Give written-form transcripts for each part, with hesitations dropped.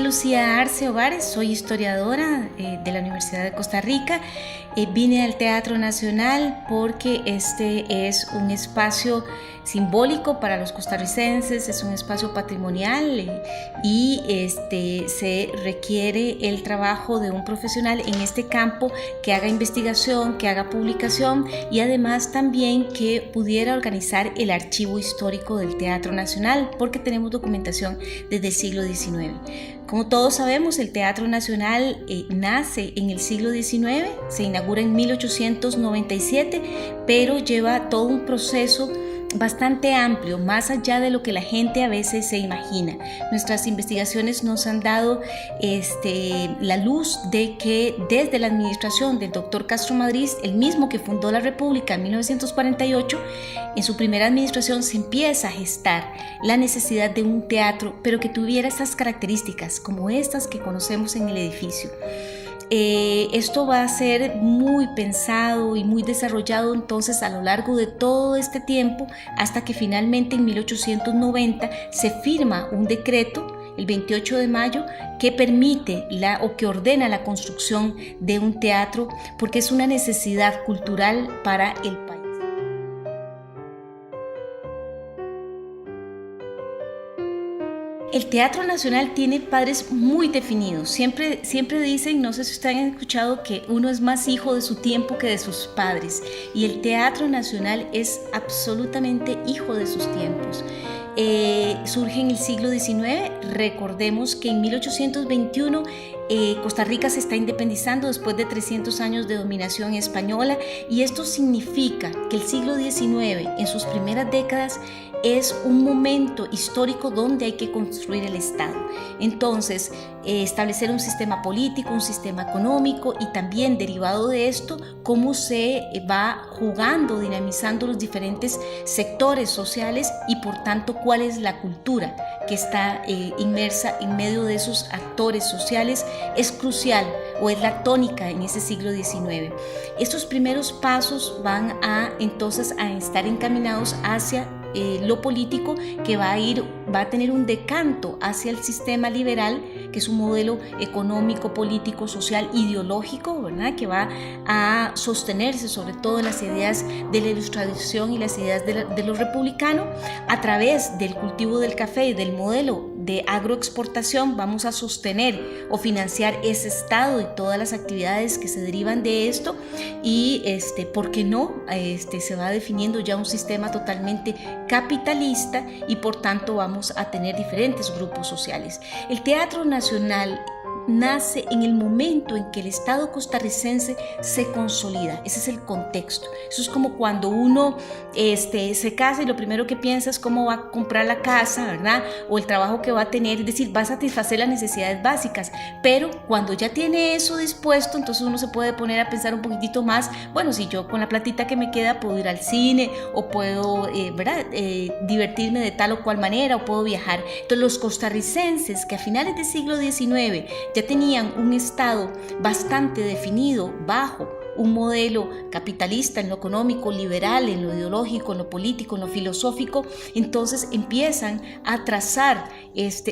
Lucía Arce Ovares, soy historiadora de la Universidad de Costa Rica. Vine al Teatro Nacional porque este es un espacio simbólico para los costarricenses, es un espacio patrimonial y se requiere el trabajo de un profesional en este campo que haga investigación, que haga publicación y además también que pudiera organizar el archivo histórico del Teatro Nacional, porque tenemos documentación desde el siglo XIX. Como todos sabemos, el Teatro Nacional nace en el siglo XIX, se inaugura en 1897, pero lleva todo un proceso bastante amplio, más allá de lo que la gente a veces se imagina. Nuestras investigaciones nos han dado la luz de que desde la administración del doctor Castro Madriz, el mismo que fundó la República en 1948, en su primera administración se empieza a gestar la necesidad de un teatro, pero que tuviera estas características, como estas que conocemos en el edificio. Esto va a ser muy pensado y muy desarrollado entonces a lo largo de todo este tiempo, hasta que finalmente en 1890 se firma un decreto, el 28 de mayo, que permite o que ordena la construcción de un teatro, porque es una necesidad cultural para el país. El Teatro Nacional tiene padres muy definidos. Siempre dicen, no sé si ustedes han escuchado, que uno es más hijo de su tiempo que de sus padres. Y el Teatro Nacional es absolutamente hijo de sus tiempos. Surge en el siglo XIX. Recordemos que en 1821 Costa Rica se está independizando después de 300 años de dominación española, y esto significa que el siglo XIX, en sus primeras décadas, es un momento histórico donde hay que construir el Estado. Entonces, establecer un sistema político, un sistema económico, y también derivado de esto, cómo se va jugando, dinamizando los diferentes sectores sociales y por tanto cuál es la cultura que está inmersa en medio de esos actores sociales, es crucial, o es la tónica en ese siglo XIX. Estos primeros pasos van entonces a estar encaminados hacia lo político, que va a tener un decanto hacia el sistema liberal, que es un modelo económico, político, social, ideológico, ¿verdad?, que va a sostenerse sobre todo en las ideas de la Ilustración y las ideas de lo republicano. A través del cultivo del café y del modelo de agroexportación vamos a sostener o financiar ese Estado y todas las actividades que se derivan de esto, y ¿por qué no? Se va definiendo ya un sistema totalmente capitalista, y por tanto vamos a tener diferentes grupos sociales. El Teatro Nacional nace en el momento en que el Estado costarricense se consolida. Ese es el contexto. Eso es como cuando uno se casa y lo primero que piensa es cómo va a comprar la casa, ¿verdad?, o el trabajo que va a tener, es decir, va a satisfacer las necesidades básicas. Pero cuando ya tiene eso dispuesto, entonces uno se puede poner a pensar un poquitito más, bueno, si yo con la platita que me queda puedo ir al cine, o puedo divertirme de tal o cual manera, o puedo viajar. Entonces los costarricenses, que a finales del siglo XIX ya tenían un Estado bastante definido bajo un modelo capitalista en lo económico, liberal en lo ideológico, en lo político, en lo filosófico, entonces empiezan a trazar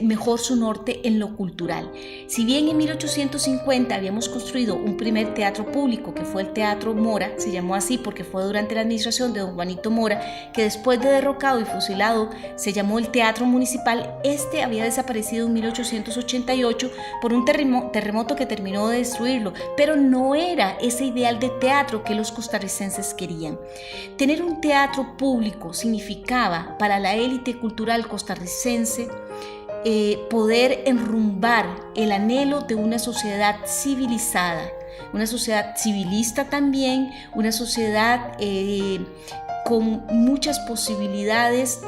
mejor su norte en lo cultural. Si bien en 1850 habíamos construido un primer teatro público, que fue el Teatro Mora, se llamó así porque fue durante la administración de don Juanito Mora, que después de derrocado y fusilado se llamó el Teatro Municipal, había desaparecido en 1888 por un terremoto que terminó de destruirlo, pero no era ese ideal de teatro que los costarricenses querían. Tener un teatro público significaba para la élite cultural costarricense poder enrumbar el anhelo de una sociedad civilizada, una sociedad civilista también, una sociedad con muchas posibilidades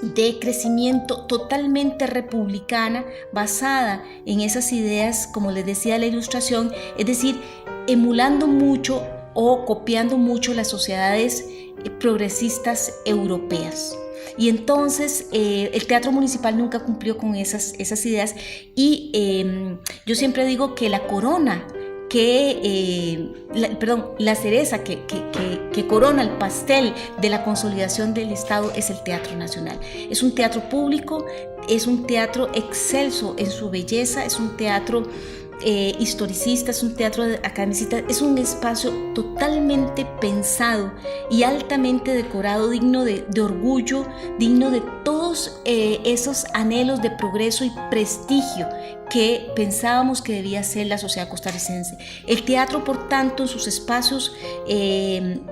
de crecimiento, totalmente republicana, basada en esas ideas, como les decía, la Ilustración, es decir, emulando mucho o copiando mucho las sociedades progresistas europeas. Y entonces el Teatro Municipal nunca cumplió con esas ideas, y yo siempre digo que la corona la cereza que corona el pastel de la consolidación del Estado es el Teatro Nacional. Es un teatro público, es un teatro excelso en su belleza, es un teatro historicista, es un teatro academicista, es un espacio totalmente pensado y altamente decorado, digno de orgullo, digno de todos esos anhelos de progreso y prestigio que pensábamos que debía ser la sociedad costarricense. El teatro, por tanto, en sus espacios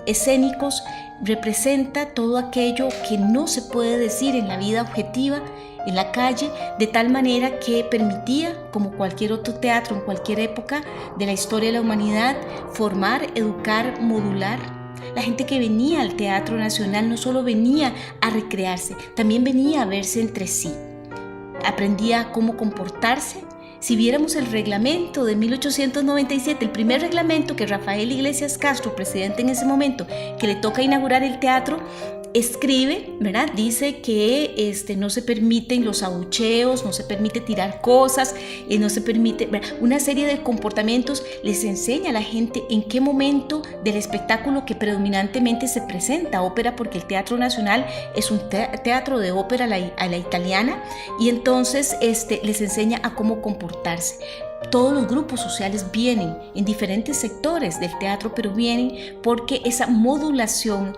escénicos, representa todo aquello que no se puede decir en la vida objetiva, en la calle, de tal manera que permitía, como cualquier otro teatro en cualquier época de la historia de la humanidad, formar, educar, modular. La gente que venía al Teatro Nacional no solo venía a recrearse, también venía a verse entre sí. Aprendía cómo comportarse. Si viéramos el reglamento de 1897, el primer reglamento que Rafael Iglesias Castro, presidente en ese momento, que le toca inaugurar el teatro, escribe, ¿verdad? Dice que no se permiten los abucheos, no se permite tirar cosas, no se permite, ¿verdad? Una serie de comportamientos. Les enseña a la gente en qué momento del espectáculo que predominantemente se presenta ópera, porque el Teatro Nacional es un teatro de ópera a la italiana, y entonces les enseña a cómo comportarse. Todos los grupos sociales vienen en diferentes sectores del teatro, pero vienen porque esa modulación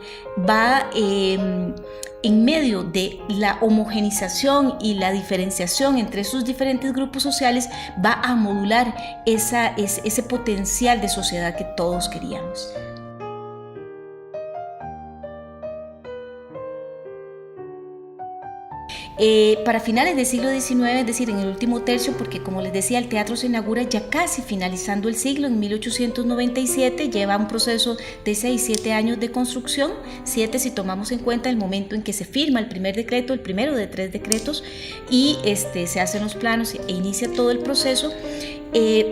va en medio de la homogenización y la diferenciación entre esos diferentes grupos sociales, va a modular ese potencial de sociedad que todos queríamos. Para finales del siglo XIX, es decir, en el último tercio, porque como les decía, el teatro se inaugura ya casi finalizando el siglo, en 1897, lleva un proceso de 6-7 años de construcción, 7 si tomamos en cuenta el momento en que se firma el primer decreto, el primero de 3 decretos, y se hacen los planos e inicia todo el proceso.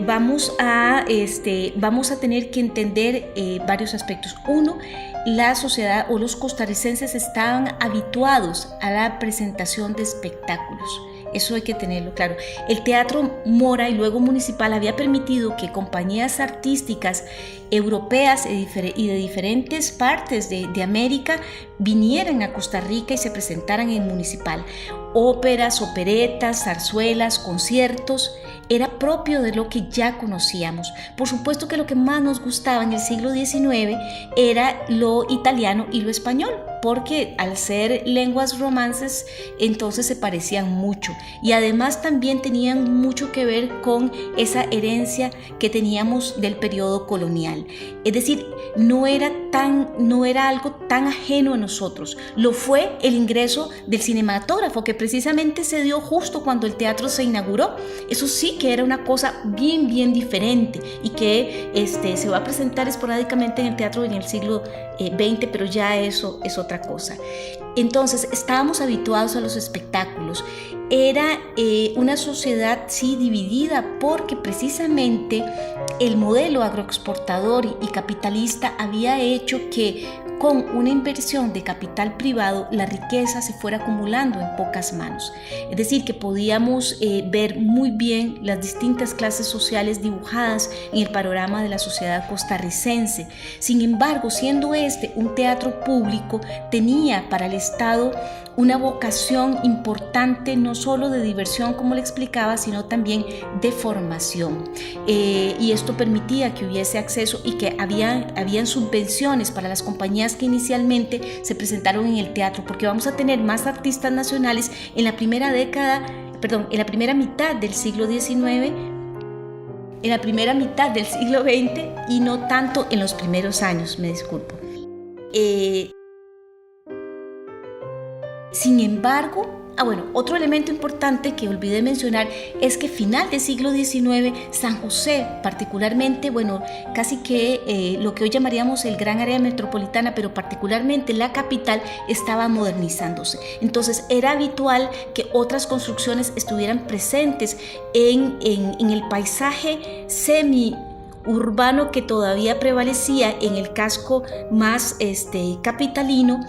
Vamos a tener que entender varios aspectos. Uno, la sociedad o los costarricenses estaban habituados a la presentación de espectáculos. Eso hay que tenerlo claro. El Teatro Mora y luego municipal había permitido que compañías artísticas europeas y de diferentes partes de América vinieran a Costa Rica y se presentaran en municipal. Óperas, operetas, zarzuelas, conciertos. Era propio de lo que ya conocíamos. Por supuesto que lo que más nos gustaba en el siglo XIX era lo italiano y lo español, porque al ser lenguas romances, entonces se parecían mucho, y además también tenían mucho que ver con esa herencia que teníamos del periodo colonial. Es decir, no era algo tan ajeno a nosotros. Lo fue el ingreso del cinematógrafo, que precisamente se dio justo cuando el teatro se inauguró. Eso sí que era una cosa bien diferente, y que se va a presentar esporádicamente en el teatro en el siglo XX, pero ya eso es otra cosa. Entonces estábamos habituados a los espectáculos. Era una sociedad sí dividida, porque precisamente el modelo agroexportador y capitalista había hecho que con una inversión de capital privado la riqueza se fuera acumulando en pocas manos. Es decir, que podíamos ver muy bien las distintas clases sociales dibujadas en el panorama de la sociedad costarricense. Sin embargo, siendo un teatro público, tenía para el Estado una vocación importante, no solo de diversión, como le explicaba, sino también de formación. Y esto permitía que hubiese acceso y que habían subvenciones para las compañías que inicialmente se presentaron en el teatro, porque vamos a tener más artistas nacionales en la primera mitad del siglo XIX, en la primera mitad del siglo XX, y no tanto en los primeros años, me disculpo. Sin embargo, otro elemento importante que olvidé mencionar es que final del siglo XIX, San José particularmente, casi que lo que hoy llamaríamos el gran área metropolitana, pero particularmente la capital, estaba modernizándose. Entonces era habitual que otras construcciones estuvieran presentes en el paisaje urbano que todavía prevalecía en el casco más capitalino,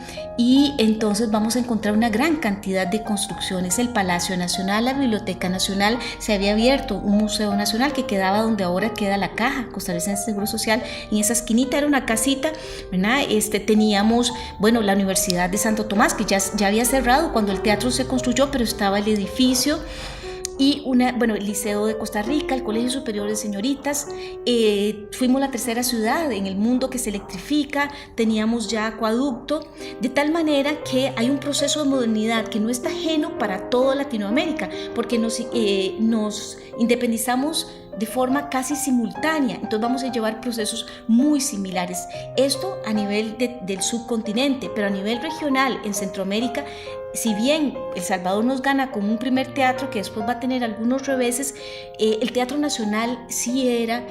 y entonces vamos a encontrar una gran cantidad de construcciones. El Palacio Nacional, la Biblioteca Nacional, se había abierto un museo nacional que quedaba donde ahora queda la Caja Costarricense de Seguro Social. En esa esquinita era una casita, ¿verdad? Teníamos, bueno, la Universidad de Santo Tomás, que ya había cerrado cuando el teatro se construyó, pero estaba el edificio. Y el Liceo de Costa Rica, el Colegio Superior de Señoritas. Fuimos la tercera ciudad en el mundo que se electrifica, teníamos ya acueducto, de tal manera que hay un proceso de modernidad que no está ajeno para toda Latinoamérica, porque nos independizamos de forma casi simultánea, entonces vamos a llevar procesos muy similares. Esto a nivel del subcontinente, pero a nivel regional en Centroamérica, si bien El Salvador nos gana con un primer teatro que después va a tener algunos reveses, el Teatro Nacional sí era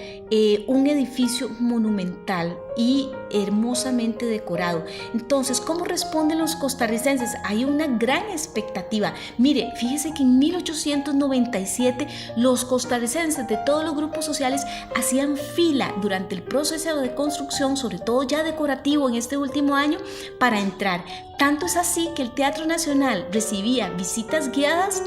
un edificio monumental y hermosamente decorado. Entonces, ¿cómo responden los costarricenses? Hay una gran expectativa. Mire, fíjese que en 1897 los costarricenses de todos los grupos sociales hacían fila durante el proceso de construcción, sobre todo ya decorativo en este último año, para entrar. Tanto es así que el Teatro Nacional recibía visitas guiadas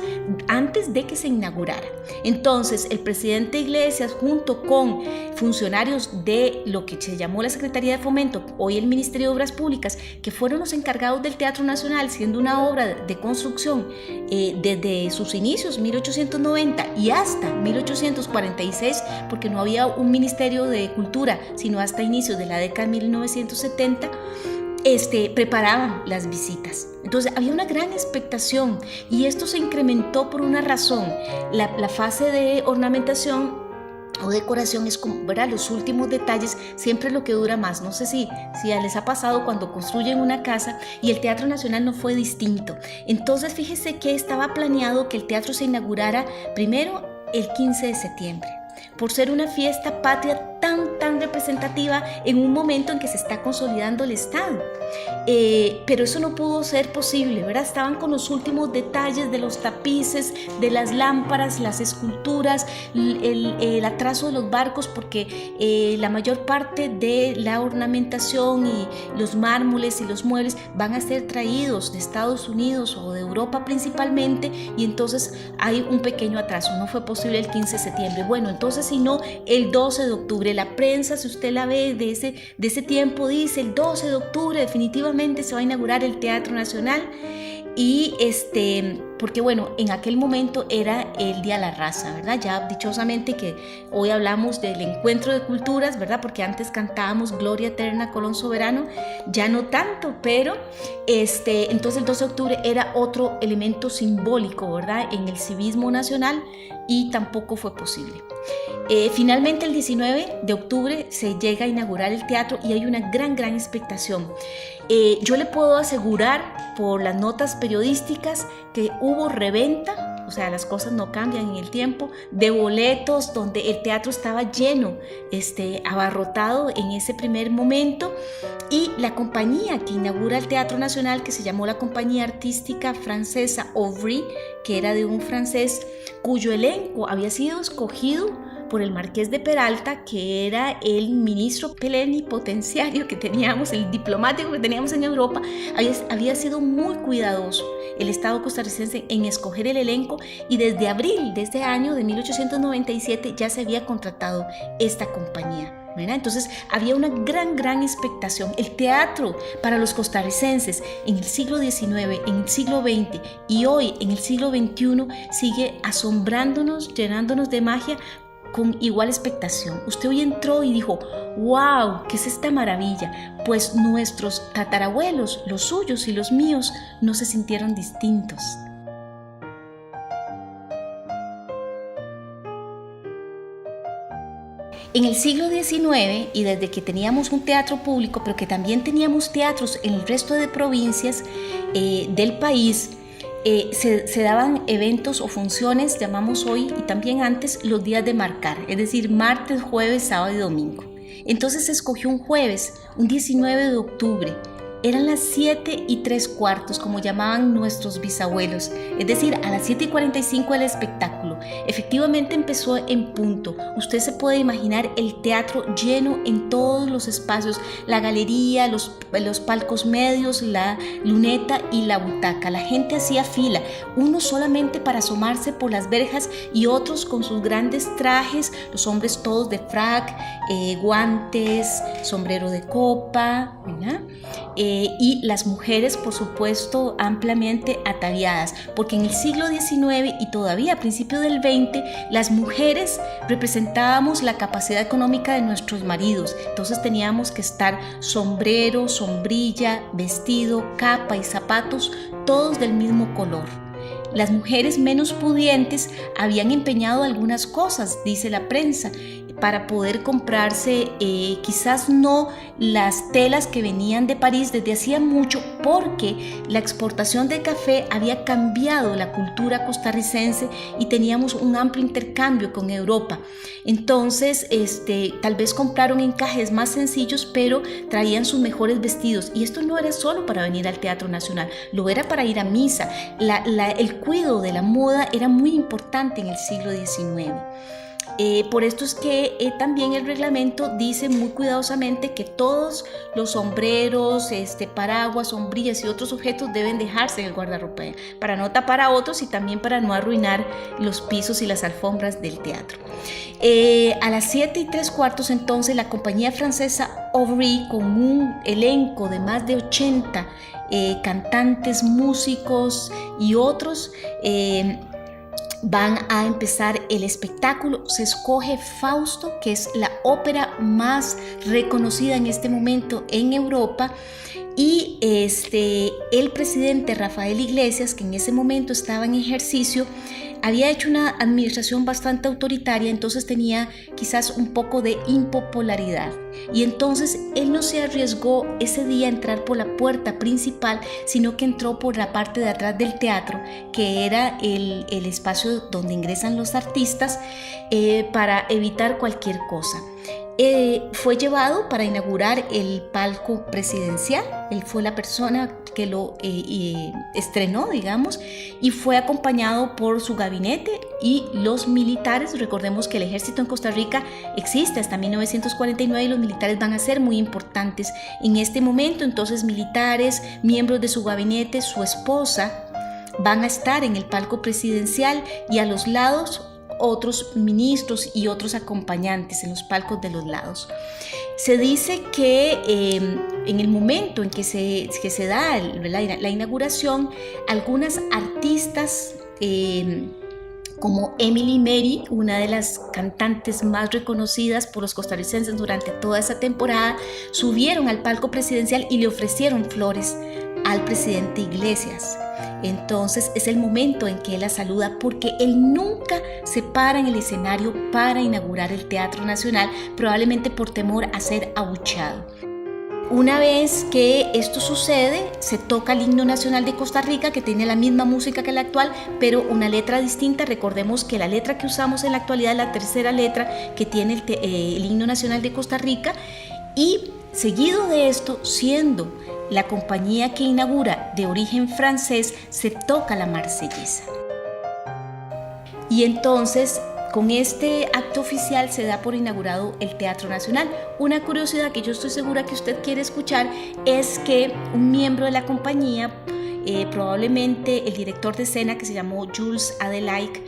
antes de que se inaugurara. Entonces, el presidente Iglesias, junto con funcionarios de lo que se llamó la Secretaría de Fomento, hoy el Ministerio de Obras Públicas, que fueron los encargados del Teatro Nacional, siendo una obra de construcción desde sus inicios, 1890 y hasta 1846, porque no había un Ministerio de Cultura, sino hasta inicios de la década de 1970, preparaban las visitas. Entonces había una gran expectación y esto se incrementó por una razón. La fase de ornamentación o decoración es como, ¿verdad? Los últimos detalles, siempre lo que dura más. No sé si les ha pasado cuando construyen una casa, y el Teatro Nacional no fue distinto. Entonces fíjese que estaba planeado que el teatro se inaugurara primero el 15 de septiembre, por ser una fiesta patria tan representativa en un momento en que se está consolidando el Estado. Pero eso no pudo ser posible, ¿verdad? Estaban con los últimos detalles de los tapices, de las lámparas, las esculturas, el atraso de los barcos, porque la mayor parte de la ornamentación y los mármoles y los muebles van a ser traídos de Estados Unidos o de Europa principalmente, y entonces hay un pequeño atraso. No fue posible el 15 de septiembre. Bueno, entonces sino el 12 de octubre. La prensa, si usted la ve de ese tiempo, dice el 12 de octubre definitivamente se va a inaugurar el Teatro Nacional. Y porque bueno, en aquel momento era el Día de la Raza, ¿verdad? Ya dichosamente que hoy hablamos del encuentro de culturas, ¿verdad? Porque antes cantábamos Gloria Eterna, Colón Soberano, ya no tanto, pero entonces el 12 de octubre era otro elemento simbólico, ¿verdad? En el civismo nacional, y tampoco fue posible. Finalmente el 19 de octubre se llega a inaugurar el teatro y hay una gran expectación. Yo le puedo asegurar por las notas periodísticas que hubo reventa, o sea, las cosas no cambian en el tiempo, de boletos donde el teatro estaba lleno, abarrotado en ese primer momento, y la compañía que inaugura el Teatro Nacional, que se llamó la Compañía Artística Francesa Auvry, que era de un francés cuyo elenco había sido escogido por el Marqués de Peralta, que era el ministro plenipotenciario que teníamos, el diplomático que teníamos en Europa. Había sido muy cuidadoso el Estado costarricense en escoger el elenco, y desde abril de este año de 1897 ya se había contratado esta compañía, ¿verdad? Entonces había una gran expectación. El teatro para los costarricenses en el siglo XIX, en el siglo XX y hoy en el siglo XXI sigue asombrándonos, llenándonos de magia con igual expectación. Usted hoy entró y dijo: ¡wow! ¿Qué es esta maravilla? Pues nuestros tatarabuelos, los suyos y los míos, no se sintieron distintos. En el siglo XIX, y desde que teníamos un teatro público, pero que también teníamos teatros en el resto de provincias del país, se daban eventos o funciones, llamamos hoy y también antes, los días de marcar, es decir, martes, jueves, sábado y domingo. Entonces se escogió un jueves, un 19 de octubre, Eran las 7:03, como llamaban nuestros bisabuelos, es decir, a las 7:45 el espectáculo. Efectivamente empezó en punto. Usted se puede imaginar el teatro lleno en todos los espacios, la galería, los palcos medios, la luneta y la butaca. La gente hacía fila, unos solamente para asomarse por las verjas y otros con sus grandes trajes, los hombres todos de frac, guantes, sombrero de copa, ¿verdad? Y las mujeres, por supuesto, ampliamente ataviadas, porque en el siglo XIX y todavía a principios del XX, las mujeres representábamos la capacidad económica de nuestros maridos. Entonces teníamos que estar sombrero, sombrilla, vestido, capa y zapatos, todos del mismo color. Las mujeres menos pudientes habían empeñado algunas cosas, dice la prensa, para poder comprarse quizás no las telas que venían de París desde hacía mucho, porque la exportación de café había cambiado la cultura costarricense y teníamos un amplio intercambio con Europa. Entonces tal vez compraron encajes más sencillos, pero traían sus mejores vestidos, y esto no era solo para venir al Teatro Nacional, lo era para ir a misa. El cuidado de la moda era muy importante en el siglo XIX. Por esto es que también el reglamento dice muy cuidadosamente que todos los sombreros, paraguas, sombrillas y otros objetos deben dejarse en el guardarropa para no tapar a otros y también para no arruinar los pisos y las alfombras del teatro. A las 7:03 entonces la compañía francesa Aubry, con un elenco de más de 80 cantantes, músicos y otros, van a empezar el espectáculo. Se escoge Fausto, que es la ópera más reconocida en este momento en Europa, y el presidente Rafael Iglesias, que en ese momento estaba en ejercicio, había hecho una administración bastante autoritaria, entonces tenía quizás un poco de impopularidad, y entonces él no se arriesgó ese día a entrar por la puerta principal, sino que entró por la parte de atrás del teatro, que era el espacio donde ingresan los artistas, para evitar cualquier cosa. Fue llevado para inaugurar el palco presidencial. Él fue la persona que lo estrenó, digamos, y fue acompañado por su gabinete y los militares. Recordemos que el ejército en Costa Rica existe hasta 1949 y los militares van a ser muy importantes en este momento. Entonces, militares, miembros de su gabinete, su esposa, van a estar en el palco presidencial, y a los lados otros ministros y otros acompañantes en los palcos de los lados. Se dice que en el momento en que se da la inauguración, algunas artistas como Emily Mary, una de las cantantes más reconocidas por los costarricenses durante toda esa temporada, subieron al palco presidencial y le ofrecieron flores al presidente Iglesias. Entonces es el momento en que él la saluda, porque él nunca se para en el escenario para inaugurar el Teatro Nacional, probablemente por temor a ser abucheado. Una vez que esto sucede, se toca el himno nacional de Costa Rica, que tiene la misma música que la actual, pero una letra distinta. Recordemos que la letra que usamos en la actualidad es la tercera letra que tiene el himno nacional de Costa Rica, y seguido de esto, siendo la compañía que inaugura de origen francés, se toca la Marsellesa. Y entonces, con este acto oficial se da por inaugurado el Teatro Nacional. Una curiosidad que yo estoy segura que usted quiere escuchar es que un miembro de la compañía, probablemente el director de escena, que se llamó Jules Adelaic,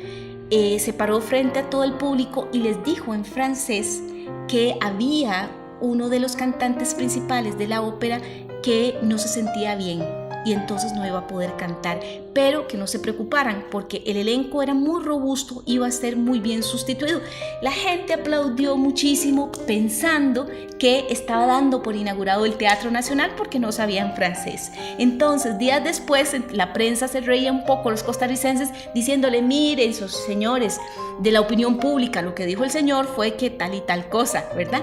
se paró frente a todo el público y les dijo en francés que había uno de los cantantes principales de la ópera que no se sentía bien y entonces no iba a poder cantar, pero que no se preocuparan porque el elenco era muy robusto, iba a ser muy bien sustituido. La gente aplaudió muchísimo pensando que estaba dando por inaugurado el Teatro Nacional porque no sabían francés. Entonces, días después, la prensa se reía un poco, los costarricenses, diciéndole: miren, esos señores de la opinión pública, lo que dijo el señor fue que tal y tal cosa, ¿verdad?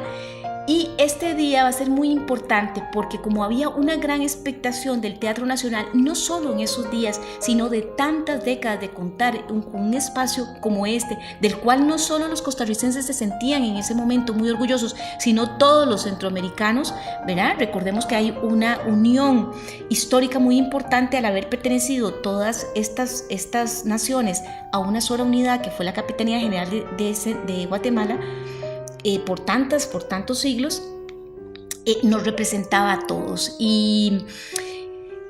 Y este día va a ser muy importante porque como había una gran expectación del Teatro Nacional, no solo en esos días, sino de tantas décadas de contar un espacio como este, del cual no solo los costarricenses se sentían en ese momento muy orgullosos, sino todos los centroamericanos, ¿verdad? Recordemos que hay una unión histórica muy importante al haber pertenecido todas estas naciones a una sola unidad que fue la Capitanía General de Guatemala. Por tantos siglos, nos representaba a todos. Y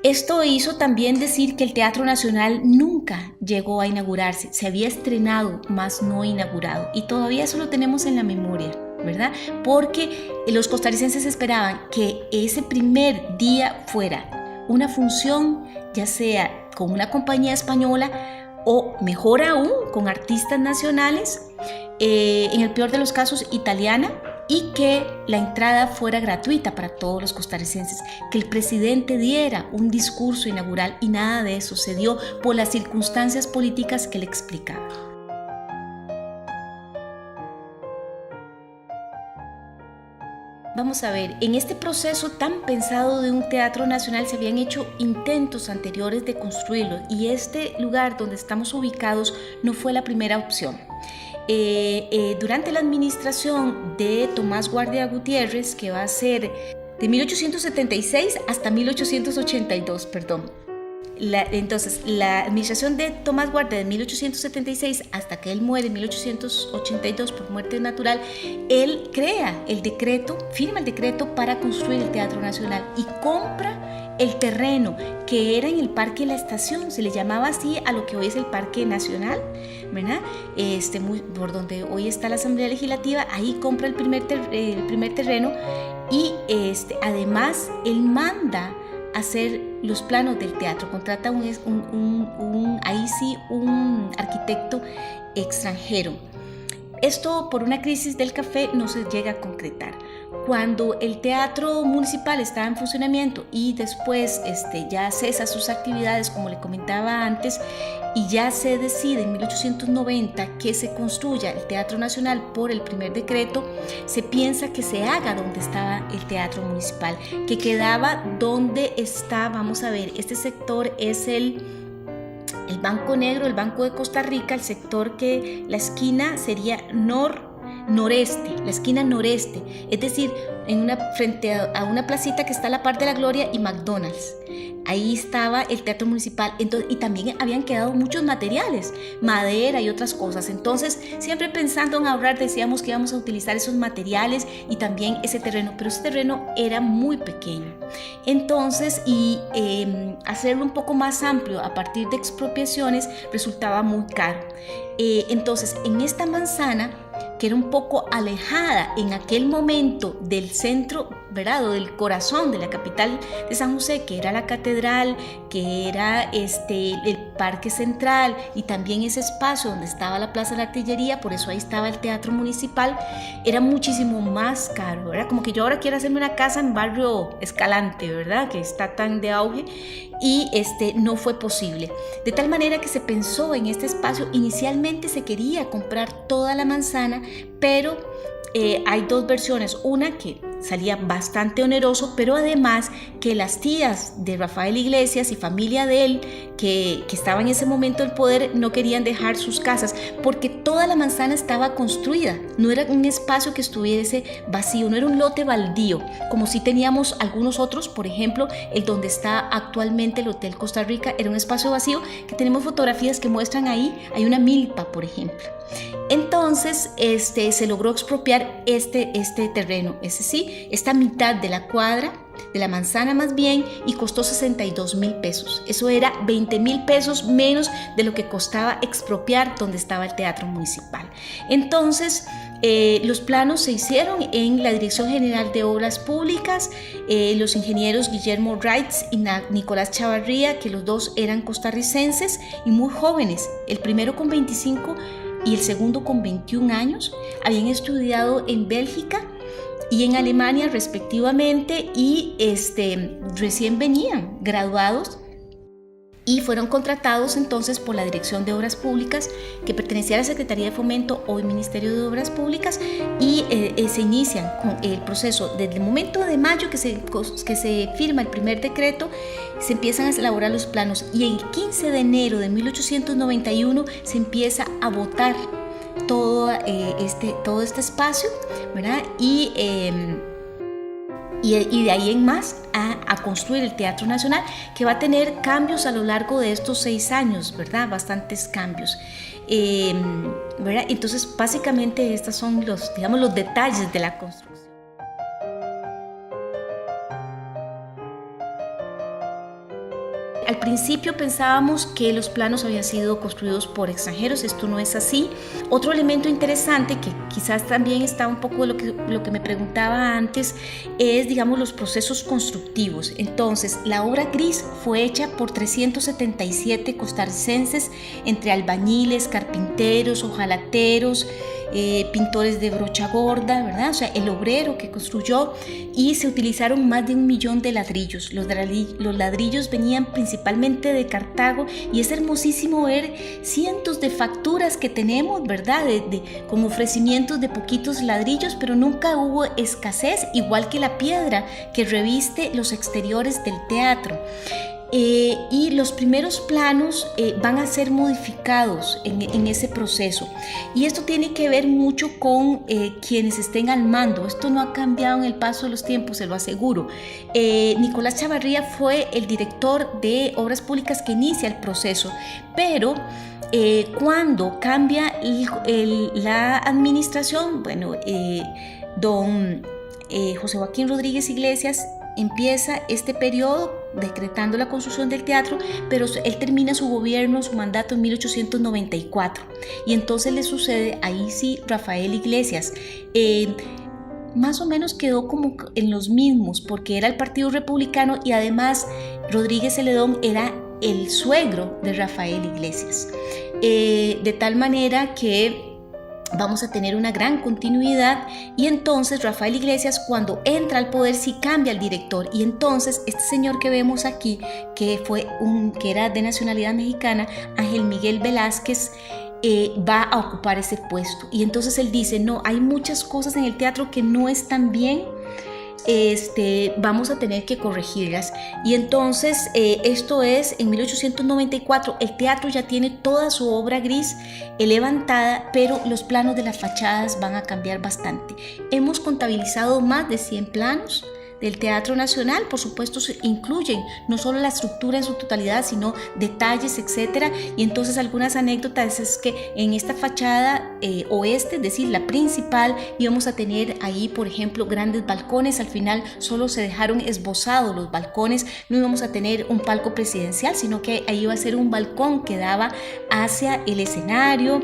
esto hizo también decir que el Teatro Nacional nunca llegó a inaugurarse, se había estrenado, mas no inaugurado. Y todavía eso lo tenemos en la memoria, ¿verdad? Porque los costarricenses esperaban que ese primer día fuera una función, ya sea con una compañía española o mejor aún, con artistas nacionales, en el peor de los casos italiana, y que la entrada fuera gratuita para todos los costarricenses, que el presidente diera un discurso inaugural, y nada de eso se dio por las circunstancias políticas que le explicaba. Vamos a ver, en este proceso tan pensado de un teatro nacional se habían hecho intentos anteriores de construirlo, y este lugar donde estamos ubicados no fue la primera opción. Durante la administración de Tomás Guardia Gutiérrez, que va a ser de 1876 hasta 1882, Entonces, la administración de Tomás Guardia de 1876 hasta que él muere en 1882 por muerte natural, él firma el decreto para construir el Teatro Nacional y compra el terreno que era en el Parque La Estación, se le llamaba así a lo que hoy es el Parque Nacional, ¿verdad? Por donde hoy está la Asamblea Legislativa, ahí compra el primer terreno, y además él manda hacer los planos del teatro, contrata un arquitecto extranjero. Esto por una crisis del café no se llega a concretar. Cuando el teatro municipal estaba en funcionamiento y después ya cesa sus actividades, como le comentaba antes, y ya se decide en 1890 que se construya el Teatro Nacional por el primer decreto, se piensa que se haga donde estaba el teatro municipal, que quedaba donde está, vamos a ver, este sector es el Banco Negro, el Banco de Costa Rica, el sector que la esquina sería noreste, la esquina noreste, es decir, frente a una placita que está a la par de la Gloria y McDonald's. Ahí estaba el teatro municipal. Entonces, y también habían quedado muchos materiales, madera y otras cosas. Entonces, siempre pensando en ahorrar, decíamos que íbamos a utilizar esos materiales y también ese terreno, pero ese terreno era muy pequeño. Entonces, hacerlo un poco más amplio a partir de expropiaciones resultaba muy caro. Entonces, en esta manzana, que era un poco alejada en aquel momento del centro, ¿verdad?, o del corazón de la capital de San José, que era la catedral, que era el parque central y también ese espacio donde estaba la plaza de la artillería, por eso ahí estaba el teatro municipal, era muchísimo más caro, ¿verdad? Como que yo ahora quiero hacerme una casa en Barrio Escalante, ¿verdad?, que está tan de auge, y no fue posible. De tal manera que se pensó en este espacio, inicialmente se quería comprar toda la manzana, pero hay dos versiones, una que salía bastante oneroso, pero además que las tías de Rafael Iglesias y familia de él, que estaba en ese momento en el poder, no querían dejar sus casas, porque toda la manzana estaba construida, no era un espacio que estuviese vacío, no era un lote baldío, como si teníamos algunos otros, por ejemplo, el donde está actualmente el Hotel Costa Rica, era un espacio vacío, que tenemos fotografías que muestran ahí, hay una milpa, por ejemplo. Entonces, se logró expropiar este terreno, esta mitad de la cuadra, de la manzana más bien, y costó 62,000 pesos. Eso era 20,000 pesos menos de lo que costaba expropiar donde estaba el teatro municipal. Entonces, los planos se hicieron en la Dirección General de Obras Públicas, los ingenieros Guillermo Reitz y Nicolás Chavarría, que los dos eran costarricenses y muy jóvenes, el primero con 25 y el segundo con 21 años, habían estudiado en Bélgica y en Alemania respectivamente, y recién venían graduados, y fueron contratados entonces por la Dirección de Obras Públicas, que pertenecía a la Secretaría de Fomento, hoy Ministerio de Obras Públicas, y se inician con el proceso. Desde el momento de mayo que se firma el primer decreto, se empiezan a elaborar los planos, y el 15 de enero de 1891 se empieza a votar todo este espacio, ¿verdad? Y de ahí en más a construir el Teatro Nacional, que va a tener cambios a lo largo de estos 6 años, ¿verdad? Bastantes cambios. ¿Verdad? Entonces, básicamente estos son los detalles de la construcción. Al principio pensábamos que los planos habían sido construidos por extranjeros. Esto no es así. Otro elemento interesante, que quizás también está un poco de lo que me preguntaba antes, es, digamos, los procesos constructivos. Entonces, la obra gris fue hecha por 377 costarricenses, entre albañiles, carpinteros, hojalateros, pintores de brocha gorda, ¿verdad? O sea, el obrero que construyó, y se utilizaron más de 1 millón de ladrillos. Los ladrillos venían principalmente de Cartago, y es hermosísimo ver cientos de facturas que tenemos, ¿verdad? Con ofrecimientos de poquitos ladrillos, pero nunca hubo escasez, igual que la piedra que reviste los exteriores del teatro. Y los primeros planos van a ser modificados en ese proceso, y esto tiene que ver mucho con quienes estén al mando. Esto no ha cambiado en el paso de los tiempos, se lo aseguro. Nicolás Chavarría fue el director de Obras Públicas que inicia el proceso, pero cuando cambia la administración, bueno, don José Joaquín Rodríguez Iglesias empieza este periodo decretando la construcción del teatro, pero él termina su gobierno, su mandato, en 1894, y entonces le sucede ahí sí Rafael Iglesias. Más o menos quedó como en los mismos, porque era el Partido Republicano, y además Rodríguez Celedón era el suegro de Rafael Iglesias, de tal manera que vamos a tener una gran continuidad. Y entonces Rafael Iglesias, cuando entra al poder, sí cambia el director, y entonces este señor que vemos aquí, que era de nacionalidad mexicana, Ángel Miguel Velázquez, va a ocupar ese puesto. Y entonces él dice: no, hay muchas cosas en el teatro que no están bien, vamos a tener que corregirlas. Y entonces esto es en 1894. El teatro ya tiene toda su obra gris levantada, pero los planos de las fachadas van a cambiar bastante. Hemos contabilizado más de 100 planos del Teatro Nacional. Por supuesto, se incluyen no solo la estructura en su totalidad, sino detalles, etcétera. Y entonces algunas anécdotas es que en esta fachada oeste, es decir, la principal, íbamos a tener ahí, por ejemplo, grandes balcones. Al final solo se dejaron esbozados los balcones. No íbamos a tener un palco presidencial, sino que ahí iba a ser un balcón que daba hacia el escenario.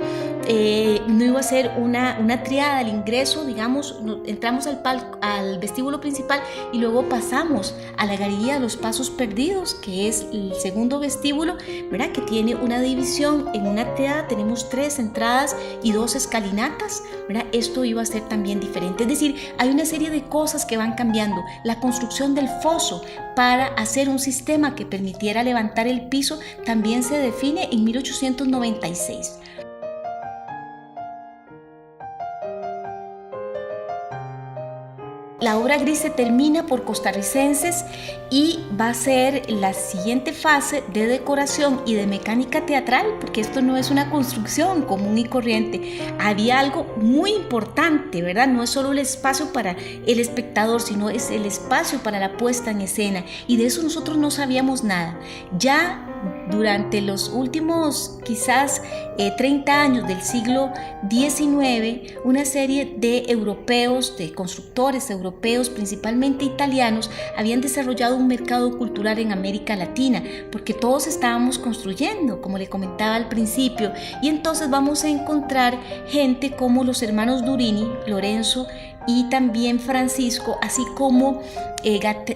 No iba a ser una triada al ingreso, digamos, entramos al vestíbulo principal y luego pasamos a la galería de los Pasos Perdidos, que es el segundo vestíbulo, ¿verdad? Que tiene una división. En una triada tenemos 3 entradas y 2 escalinatas, ¿verdad? Esto iba a ser también diferente. Es decir, hay una serie de cosas que van cambiando. La construcción del foso para hacer un sistema que permitiera levantar el piso también se define en 1896. La obra gris se termina por costarricenses y va a ser la siguiente fase de decoración y de mecánica teatral, porque esto no es una construcción común y corriente. Había algo muy importante, ¿verdad? No es solo el espacio para el espectador, sino es el espacio para la puesta en escena, y de eso nosotros no sabíamos nada. Ya durante los últimos quizás 30 años del siglo XIX, una serie de europeos, de constructores europeos, principalmente italianos, habían desarrollado un mercado cultural en América Latina, porque todos estábamos construyendo, como le comentaba al principio, y entonces vamos a encontrar gente como los hermanos Durini, Lorenzo y también Francisco, así como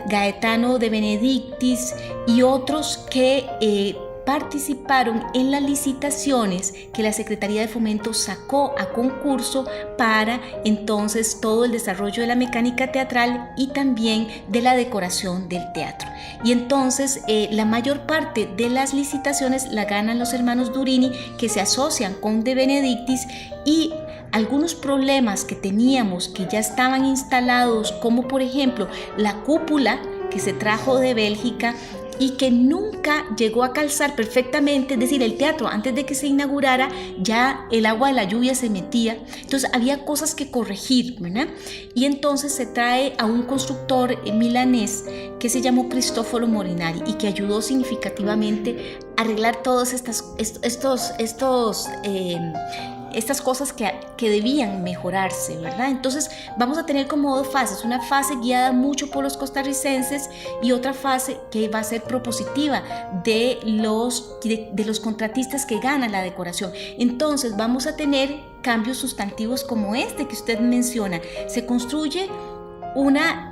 Gaetano de Benedictis y otros que participaron en las licitaciones que la Secretaría de Fomento sacó a concurso para entonces todo el desarrollo de la mecánica teatral y también de la decoración del teatro. Y entonces la mayor parte de las licitaciones la ganan los hermanos Durini, que se asocian con De Benedictis, y algunos problemas que teníamos que ya estaban instalados, como por ejemplo la cúpula que se trajo de Bélgica y que nunca llegó a calzar perfectamente, es decir, el teatro antes de que se inaugurara ya el agua de la lluvia se metía, entonces había cosas que corregir, ¿verdad? Y entonces se trae a un constructor milanés que se llamó Cristoforo Molinari y que ayudó significativamente a arreglar todas estas cosas que debían mejorarse, ¿verdad? Entonces vamos a tener como dos fases, una fase guiada mucho por los costarricenses y otra fase que va a ser propositiva de los contratistas que ganan la decoración. Entonces vamos a tener cambios sustantivos como este que usted menciona. Se construye una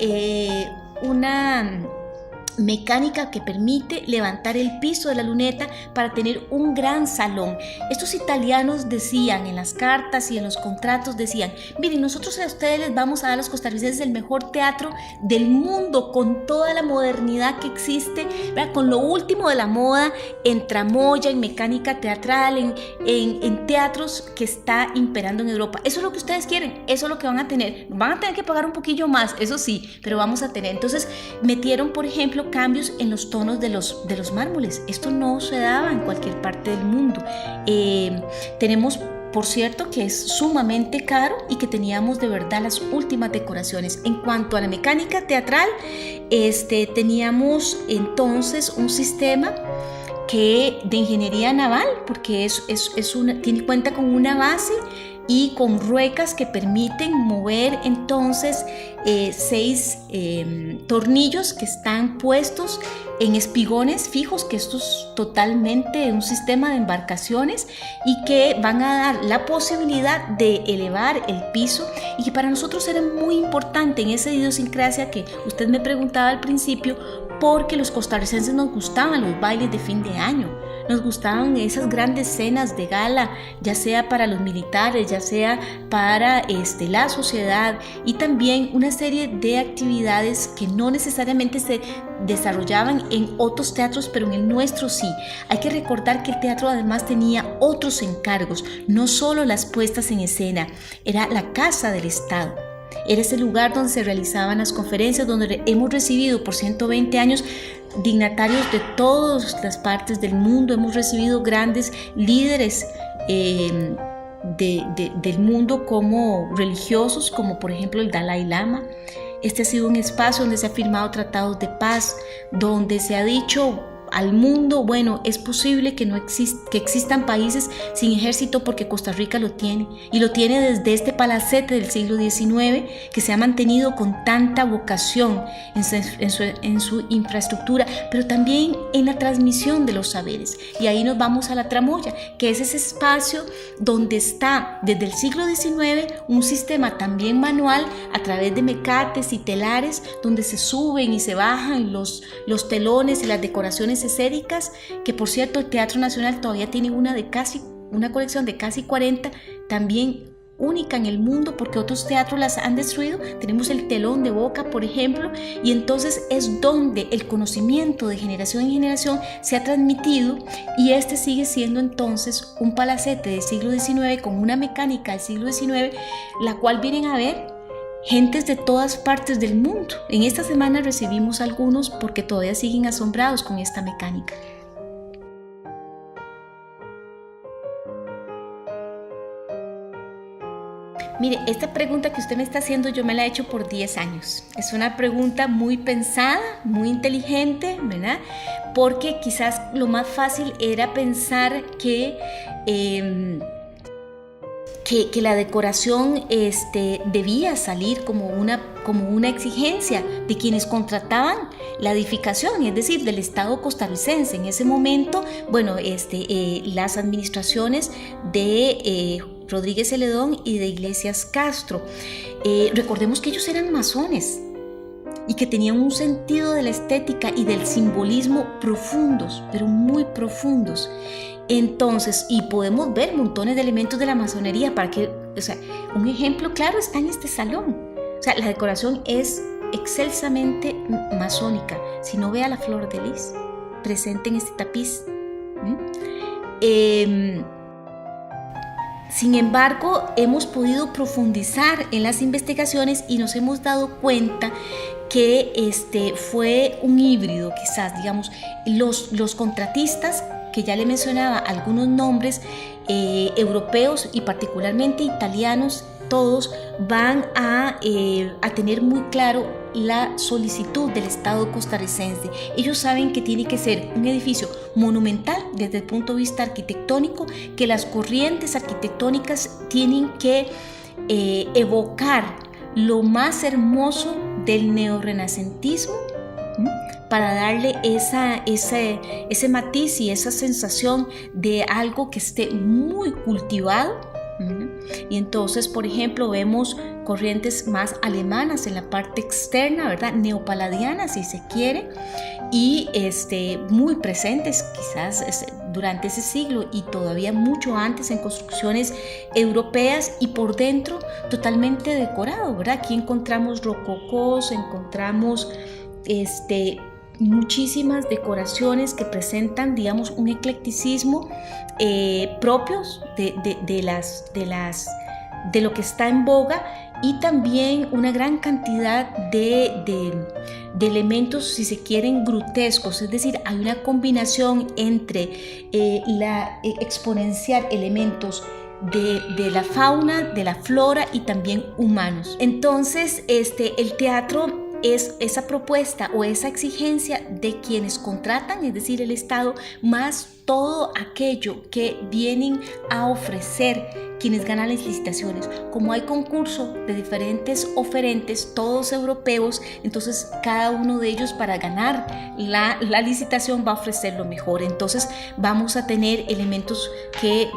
mecánica que permite levantar el piso de la luneta para tener un gran salón. Estos italianos decían en las cartas y en los contratos, decían: miren, nosotros a ustedes les vamos a dar a los costarricenses el mejor teatro del mundo, con toda la modernidad que existe, ¿verdad? Con lo último de la moda en tramoya, en mecánica teatral, en teatros que está imperando en Europa. Eso es lo que ustedes quieren, eso es lo que van a tener. Van a tener que pagar un poquillo más, eso sí, pero vamos a tener. Entonces metieron, por ejemplo, cambios en los tonos de los mármoles. Esto no se daba en cualquier parte del mundo. Tenemos, por cierto, que es sumamente caro y que teníamos de verdad las últimas decoraciones. En cuanto a la mecánica teatral, teníamos entonces un sistema de ingeniería naval, porque cuenta con una base y con ruecas que permiten mover entonces 6 tornillos que están puestos en espigones fijos, que esto es totalmente un sistema de embarcaciones y que van a dar la posibilidad de elevar el piso, y que para nosotros era muy importante en esa idiosincrasia que usted me preguntaba al principio, porque los costarricenses nos gustaban los bailes de fin de año. Nos gustaban esas grandes cenas de gala, ya sea para los militares, ya sea para la sociedad, y también una serie de actividades que no necesariamente se desarrollaban en otros teatros, pero en el nuestro sí. Hay que recordar que el teatro además tenía otros encargos, no solo las puestas en escena, era la casa del Estado. Era ese lugar donde se realizaban las conferencias, donde hemos recibido por 120 años dignatarios de todas las partes del mundo. Hemos recibido grandes líderes del mundo, como religiosos, como por ejemplo el Dalai Lama. Este ha sido un espacio donde se han firmado tratados de paz, donde se ha dicho al mundo: bueno, es posible que existan países sin ejército, porque Costa Rica lo tiene, y lo tiene desde este palacete del siglo XIX, que se ha mantenido con tanta vocación en su infraestructura, pero también en la transmisión de los saberes. Y ahí nos vamos a la tramoya, que es ese espacio donde está desde el siglo XIX un sistema también manual a través de mecates y telares, donde se suben y se bajan los telones y las decoraciones escénicas, que por cierto el Teatro Nacional todavía tiene una colección de casi 40, también única en el mundo, porque otros teatros las han destruido. Tenemos el telón de Boca, por ejemplo, y entonces es donde el conocimiento de generación en generación se ha transmitido, y sigue siendo entonces un palacete del siglo XIX con una mecánica del siglo XIX, la cual vienen a ver gentes de todas partes del mundo. En esta semana recibimos algunos porque todavía siguen asombrados con esta mecánica. Mire, esta pregunta que usted me está haciendo yo me la he hecho por 10 años. Es una pregunta muy pensada, muy inteligente, ¿verdad? Porque quizás lo más fácil era pensar que la decoración debía salir como una exigencia de quienes contrataban la edificación, es decir, del Estado costarricense. En ese momento, bueno, las administraciones de Rodríguez Celedón y de Iglesias Castro. Recordemos que ellos eran masones. y que tenían un sentido de la estética y del simbolismo profundos, pero muy profundos. Entonces, y podemos ver montones de elementos de la masonería para que, o sea, un ejemplo claro está en este salón. O sea, la decoración es excelsamente masónica. Si no, vea la flor de lis presente en este tapiz. Sin embargo, hemos podido profundizar en las investigaciones y nos hemos dado cuenta que fue un híbrido, quizás, digamos, los contratistas, que ya le mencionaba algunos nombres europeos y particularmente italianos, todos van a tener muy claro la solicitud del Estado costarricense. Ellos saben que tiene que ser un edificio monumental desde el punto de vista arquitectónico, que las corrientes arquitectónicas tienen que evocar lo más hermoso del neorrenacentismo, para darle ese matiz y esa sensación de algo que esté muy cultivado. Y entonces, por ejemplo, vemos corrientes más alemanas en la parte externa, ¿verdad? Neopaladianas, si se quiere, y muy presentes quizás durante ese siglo y todavía mucho antes en construcciones europeas, y por dentro totalmente decorado, ¿verdad? Aquí encontramos rococós, encontramos muchísimas decoraciones que presentan, digamos, un eclecticismo propios de lo que está en boga, y también una gran cantidad de elementos, si se quieren, grotescos. Es decir, hay una combinación entre la exponencial elementos de la fauna, de la flora y también humanos. Entonces, el teatro es esa propuesta o esa exigencia de quienes contratan, es decir, el Estado, más todo aquello que vienen a ofrecer quienes ganan las licitaciones. Como hay concurso de diferentes oferentes, todos europeos, entonces cada uno de ellos, para ganar la licitación, va a ofrecer lo mejor. Entonces vamos a tener elementos que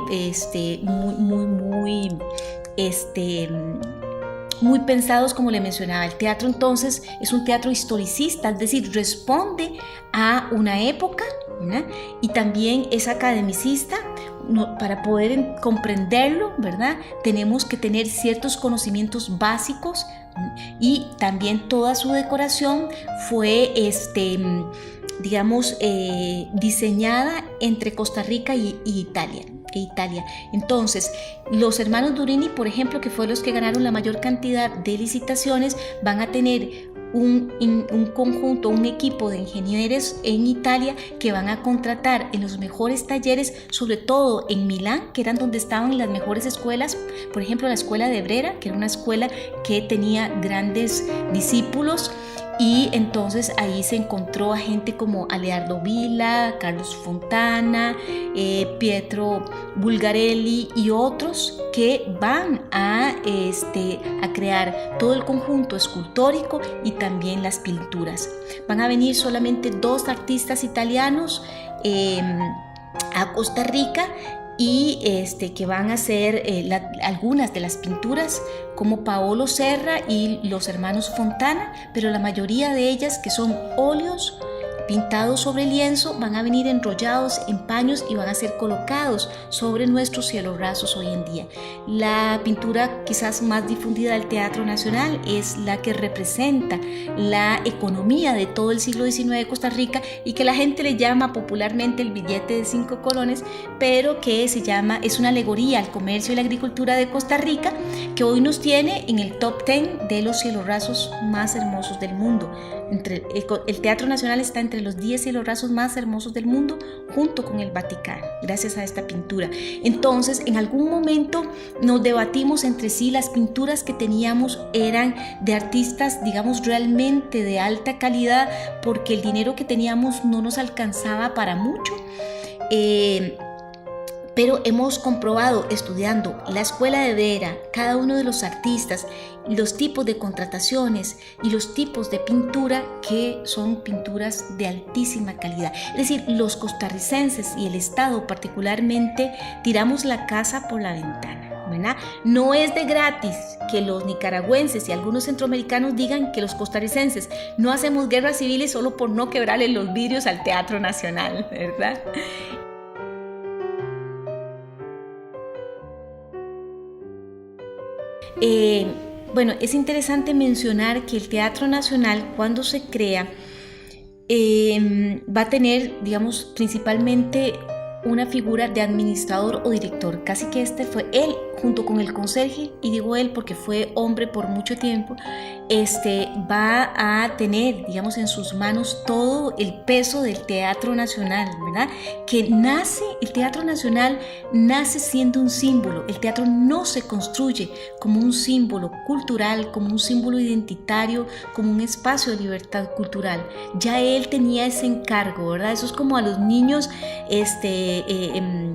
muy pensados, como le mencionaba. El teatro entonces es un teatro historicista, es decir, responde a una época, ¿verdad? Y también es academicista. Para poder comprenderlo, ¿verdad?, tenemos que tener ciertos conocimientos básicos, y también toda su decoración fue diseñada entre Costa Rica y Italia. Entonces, los hermanos Durini, por ejemplo, que fueron los que ganaron la mayor cantidad de licitaciones, van a tener un conjunto, un equipo de ingenieros en Italia que van a contratar en los mejores talleres, sobre todo en Milán, que eran donde estaban las mejores escuelas. Por ejemplo, la escuela de Brera, que era una escuela que tenía grandes discípulos, y entonces ahí se encontró a gente como Aleardo Vila, Carlos Fontana, Pietro Bulgarelli y otros que van a crear todo el conjunto escultórico y también las pinturas. Van a venir solamente 2 artistas italianos a Costa Rica, y que van a hacer algunas de las pinturas, como Paolo Serra y los hermanos Fontana, pero la mayoría de ellas, que son óleos pintados sobre lienzo, van a venir enrollados en paños y van a ser colocados sobre nuestros cielos rasos hoy en día. La pintura quizás más difundida del Teatro Nacional es la que representa la economía de todo el siglo XIX de Costa Rica, y que la gente le llama popularmente el billete de 5 colones, pero que es una alegoría al comercio y la agricultura de Costa Rica, que hoy nos tiene en el top 10 de los cielos rasos más hermosos del mundo. El Teatro Nacional está entre los 10 cielos rasos más hermosos del mundo, junto con el Vaticano, gracias a esta pintura. Entonces, en algún momento nos debatimos entre sí. Las pinturas que teníamos eran de artistas, digamos, realmente de alta calidad, porque el dinero que teníamos no nos alcanzaba para mucho. Pero hemos comprobado, estudiando la escuela de Vera, cada uno de los artistas, los tipos de contrataciones y los tipos de pintura, que son pinturas de altísima calidad. Es decir, los costarricenses y el Estado particularmente tiramos la casa por la ventana. ¿verdad? No es de gratis que los nicaragüenses y algunos centroamericanos digan que los costarricenses no hacemos guerras civiles solo por no quebrarle los vidrios al Teatro Nacional, ¿verdad? Bueno, es interesante mencionar que el Teatro Nacional, cuando se crea, va a tener, digamos, principalmente una figura de administrador o director. Casi que este fue él, junto con el conserje, y digo él porque fue hombre por mucho tiempo, va a tener, digamos, en sus manos todo el peso del Teatro Nacional, ¿verdad? Que nace, el Teatro Nacional nace siendo un símbolo. El teatro no se construye como un símbolo cultural, como un símbolo identitario, como un espacio de libertad cultural. Ya él tenía ese encargo, ¿verdad? Eso es como a los niños en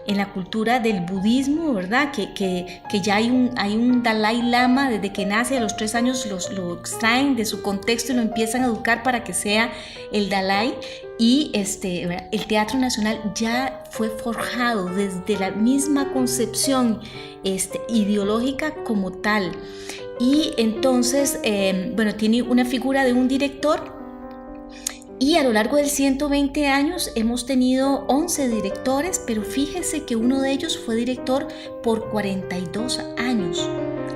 la cultura del budismo, ¿verdad? Que ya hay un Dalai Lama desde que nace, a los 3 años lo extraen de su contexto y lo empiezan a educar para que sea el Dalai. Y el Teatro Nacional ya fue forjado desde la misma concepción ideológica como tal. Y entonces, tiene una figura de un director. Y a lo largo de 120 años hemos tenido 11 directores, pero fíjese que uno de ellos fue director por 42 años.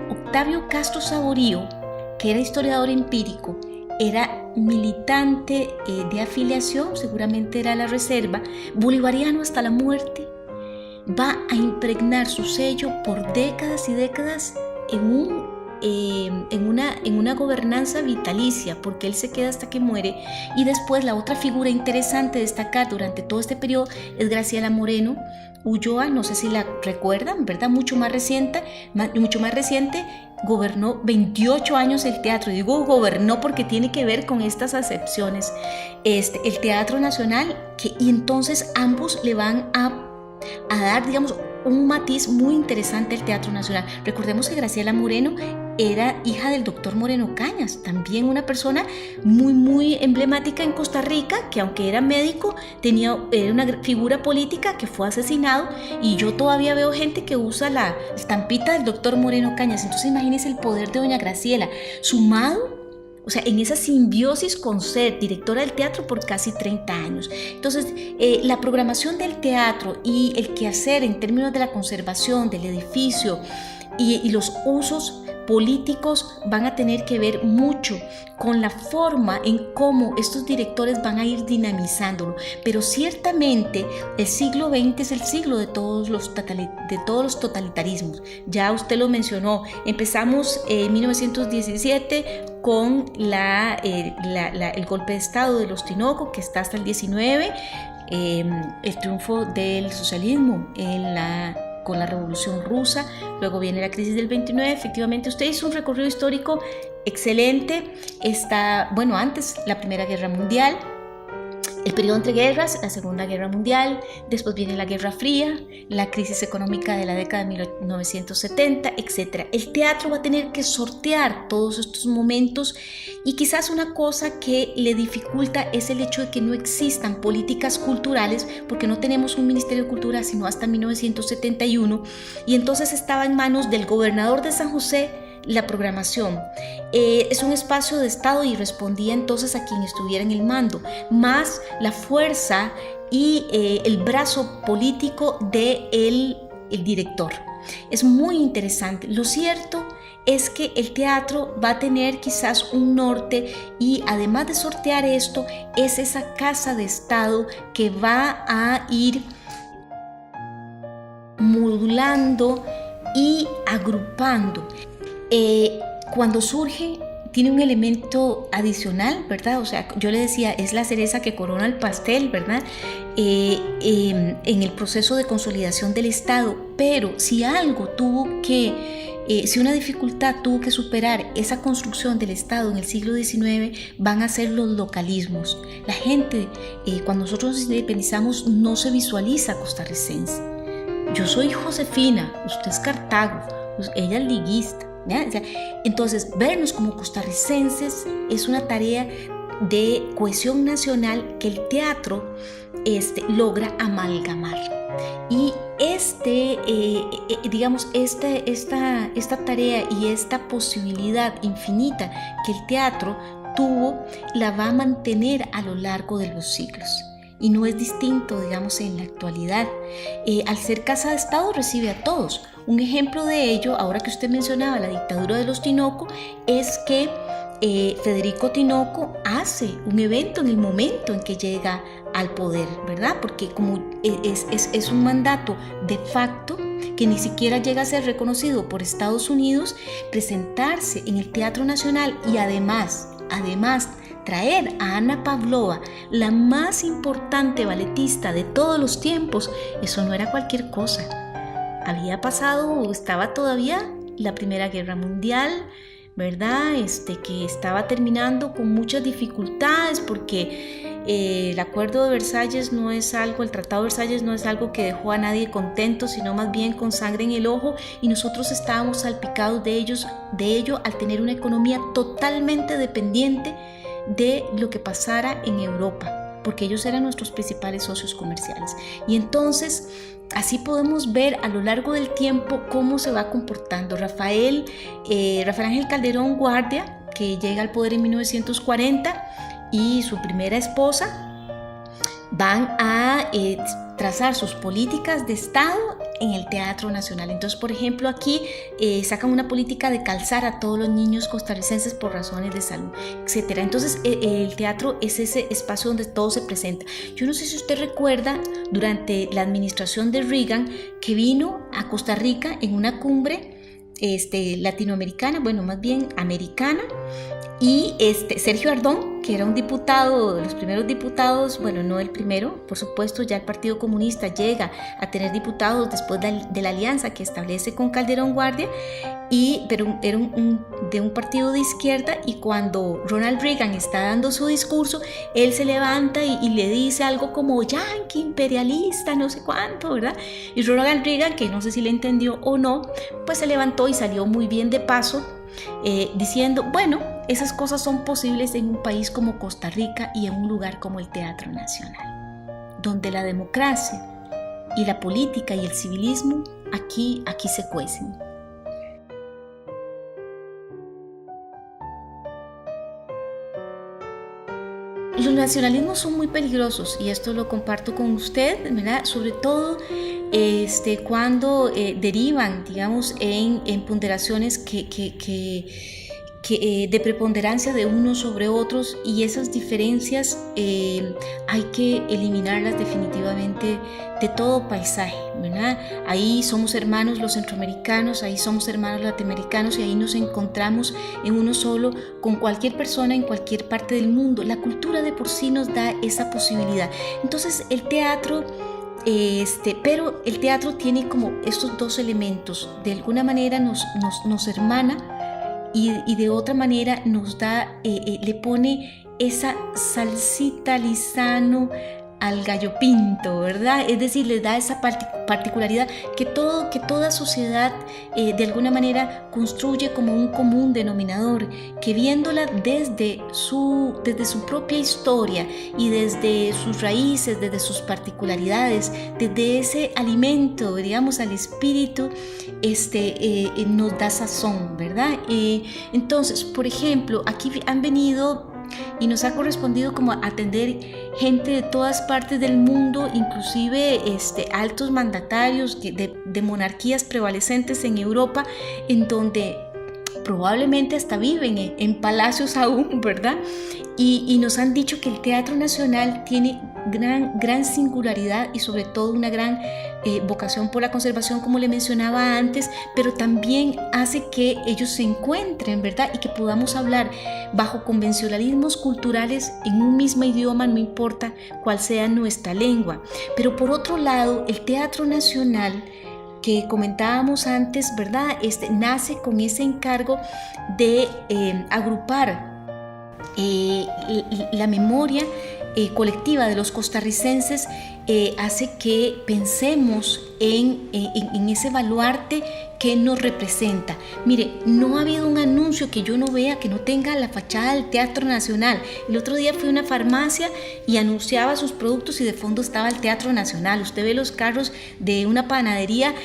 Octavio Castro Saborío, que era historiador empírico, era militante de afiliación, seguramente era la reserva, bolivariano hasta la muerte. Va a impregnar su sello por décadas y décadas en una gobernanza vitalicia, porque él se queda hasta que muere. Y después la otra figura interesante de destacar durante todo este periodo es Graciela Moreno Ulloa, no sé si la recuerdan, ¿verdad? Mucho más reciente, gobernó 28 años el teatro. Digo gobernó porque tiene que ver con estas acepciones. El Teatro Nacional, y entonces ambos le van a dar, digamos, un matiz muy interesante al Teatro Nacional. Recordemos que Graciela Moreno era hija del doctor Moreno Cañas, también una persona muy, muy emblemática en Costa Rica, que aunque era médico, era una figura política que fue asesinado, y yo todavía veo gente que usa la estampita del doctor Moreno Cañas. Entonces imagínense el poder de doña Graciela, sumado, o sea, en esa simbiosis con ser directora del teatro por casi 30 años. Entonces, la programación del teatro y el quehacer en términos de la conservación del edificio y los usos políticos van a tener que ver mucho con la forma en cómo estos directores van a ir dinamizándolo. Pero ciertamente el siglo XX es el siglo de todos los totalitarismos. Ya usted lo mencionó, empezamos en 1917 con el golpe de Estado de los Tinoco, que está hasta el 19, el triunfo del socialismo con la Revolución Rusa, luego viene la crisis del 29. Efectivamente, usted hizo un recorrido histórico excelente. Antes la Primera Guerra Mundial, el periodo entre guerras, la Segunda Guerra Mundial, después viene la Guerra Fría, la crisis económica de la década de 1970, etc. El teatro va a tener que sortear todos estos momentos, y quizás una cosa que le dificulta es el hecho de que no existan políticas culturales, porque no tenemos un Ministerio de Cultura sino hasta 1971, y entonces estaba en manos del gobernador de San José la programación. Es un espacio de Estado y respondía entonces a quien estuviera en el mando, más la fuerza y el brazo político del director. Es muy interesante. Lo cierto es que el teatro va a tener quizás un norte, y además de sortear esto, es esa casa de Estado que va a ir modulando y agrupando. Cuando surge, tiene un elemento adicional, ¿verdad? O sea, yo le decía, es la cereza que corona el pastel, ¿verdad? En el proceso de consolidación del Estado. Pero si si una dificultad tuvo que superar esa construcción del Estado en el siglo XIX, van a ser los localismos. La gente, cuando nosotros nos independizamos, no se visualiza costarricense. Yo soy Josefina, usted es Cartago, ella es liguista. ¿Ya? Entonces, vernos como costarricenses es una tarea de cohesión nacional que el teatro logra amalgamar. Y digamos, esta tarea y esta posibilidad infinita que el teatro tuvo, la va a mantener a lo largo de los siglos. Y no es distinto, digamos, en la actualidad. Al ser casa de Estado recibe a todos. Un ejemplo de ello, ahora que usted mencionaba la dictadura de los Tinoco, es que Federico Tinoco hace un evento en el momento en que llega al poder, ¿verdad? Porque como es un mandato de facto que ni siquiera llega a ser reconocido por Estados Unidos, presentarse en el Teatro Nacional y además traer a Ana Pavlova, la más importante balletista de todos los tiempos, eso no era cualquier cosa. Había pasado, estaba todavía la Primera Guerra Mundial, ¿verdad? Que estaba terminando con muchas dificultades porque el Acuerdo de Versalles no es algo, el Tratado de Versalles no es algo que dejó a nadie contento, sino más bien con sangre en el ojo, y nosotros estábamos salpicados de ello al tener una economía totalmente dependiente de lo que pasara en Europa, porque ellos eran nuestros principales socios comerciales. Y entonces así podemos ver a lo largo del tiempo cómo se va comportando Rafael Ángel Calderón Guardia, que llega al poder en 1940, y su primera esposa van a trazar sus políticas de Estado en el Teatro Nacional. Entonces, por ejemplo, aquí sacan una política de calzar a todos los niños costarricenses por razones de salud, etc. Entonces, el teatro es ese espacio donde todo se presenta. Yo no sé si usted recuerda, durante la administración de Reagan, que vino a Costa Rica en una cumbre latinoamericana, bueno, más bien americana, y Sergio Ardón, que era un diputado, de los primeros diputados, bueno, no el primero, por supuesto, ya el Partido Comunista llega a tener diputados después de la alianza que establece con Calderón Guardia, pero era de un partido de izquierda, y cuando Ronald Reagan está dando su discurso, él se levanta y le dice algo como yanqui, imperialista, no sé cuánto, ¿verdad? Y Ronald Reagan, que no sé si le entendió o no, pues se levantó y salió muy bien de paso, diciendo, bueno, esas cosas son posibles en un país como Costa Rica y en un lugar como el Teatro Nacional, donde la democracia y la política y el civilismo aquí se cuecen. Los nacionalismos son muy peligrosos, y esto lo comparto con usted, ¿verdad? Sobre todo cuando derivan, digamos, en ponderaciones de preponderancia de unos sobre otros, y esas diferencias hay que eliminarlas definitivamente de todo paisaje, ¿verdad? Ahí somos hermanos los centroamericanos, ahí somos hermanos latinoamericanos, y ahí nos encontramos en uno solo con cualquier persona en cualquier parte del mundo. La cultura de por sí nos da esa posibilidad. Entonces el teatro, pero el teatro tiene como estos dos elementos: de alguna manera nos hermana, y de otra manera nos da, le pone esa salsita Lizano al gallo pinto, ¿verdad? Es decir, le da esa particularidad que toda sociedad de alguna manera construye como un común denominador, que viéndola desde su propia historia y desde sus raíces, desde sus particularidades, desde ese alimento, digamos, al espíritu, nos da sazón, ¿verdad? Entonces, por ejemplo, aquí han venido y nos ha correspondido como atender gente de todas partes del mundo, inclusive altos mandatarios de monarquías prevalecentes en Europa, en donde probablemente hasta viven en palacios aún, ¿verdad? Y nos han dicho que el Teatro Nacional tiene gran singularidad y sobre todo una gran vocación por la conservación, como le mencionaba antes, pero también hace que ellos se encuentren, ¿verdad? Y que podamos hablar bajo convencionalismos culturales en un mismo idioma, no importa cuál sea nuestra lengua. Pero por otro lado, el Teatro Nacional, que comentábamos antes, ¿verdad? Nace con ese encargo de agrupar la memoria colectiva de los costarricenses, hace que pensemos en ese baluarte ¿Qué nos representa? Mire, no ha habido un anuncio que yo no vea que no tenga la fachada del Teatro Nacional. El otro día fui a una farmacia y anunciaba sus productos y de fondo estaba el Teatro Nacional. Usted ve los carros de una panadería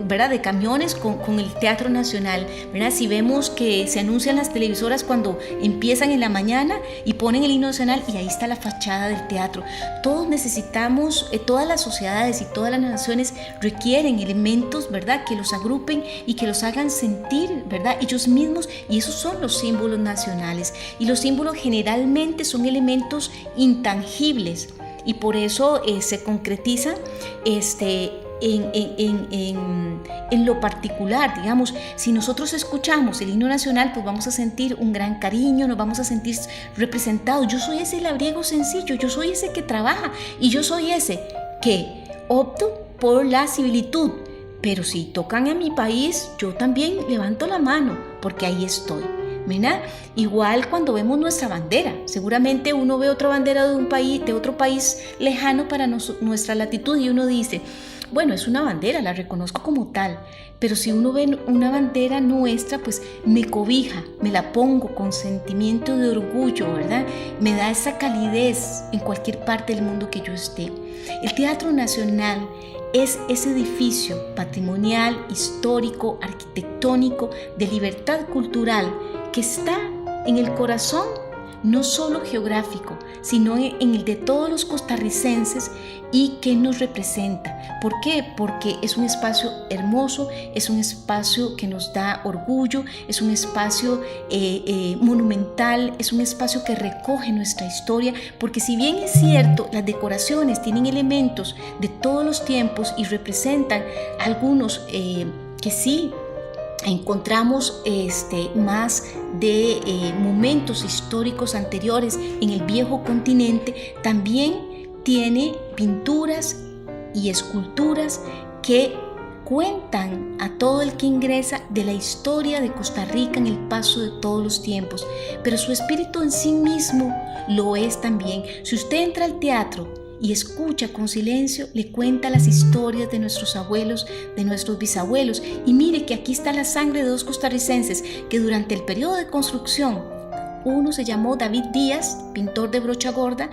¿verdad? De camiones con el Teatro Nacional, ¿verdad? Si vemos que se anuncian las televisoras cuando empiezan en la mañana y ponen el himno nacional y ahí está la fachada del teatro. Todos necesitamos, todas las sociedades y todas las naciones requieren elementos, ¿verdad? Que los agrupen y que los hagan sentir, ¿verdad? Ellos mismos, y esos son los símbolos nacionales. Y los símbolos generalmente son elementos intangibles y por eso se concretizan en lo particular. Digamos, si nosotros escuchamos el himno nacional, pues vamos a sentir un gran cariño, nos vamos a sentir representados. Yo soy ese labriego sencillo, yo soy ese que trabaja y yo soy ese que opto por la civilitud. Pero si tocan a mi país, yo también levanto la mano porque ahí estoy. ¿Verdad? Igual cuando vemos nuestra bandera, seguramente uno ve otra bandera de un país, de otro país lejano para nuestra latitud y uno dice, bueno, es una bandera, la reconozco como tal, pero si uno ve una bandera nuestra, pues me cobija, me la pongo con sentimiento de orgullo, ¿verdad? Me da esa calidez en cualquier parte del mundo que yo esté. El Teatro Nacional es ese edificio patrimonial, histórico, arquitectónico, de libertad cultural que está en el corazón no solo geográfico, sino en el de todos los costarricenses y que nos representa. ¿Por qué? Porque es un espacio hermoso, es un espacio que nos da orgullo, es un espacio monumental, es un espacio que recoge nuestra historia, porque si bien es cierto, las decoraciones tienen elementos de todos los tiempos y representan algunos que sí encontramos más de momentos históricos anteriores en el viejo continente, también tiene pinturas y esculturas que cuentan a todo el que ingresa de la historia de Costa Rica en el paso de todos los tiempos, pero su espíritu en sí mismo lo es también. Si usted entra al teatro y escucha con silencio, le cuenta las historias de nuestros abuelos, de nuestros bisabuelos, y mire que aquí está la sangre de dos costarricenses que durante el periodo de construcción, uno se llamó David Díaz, pintor de brocha gorda,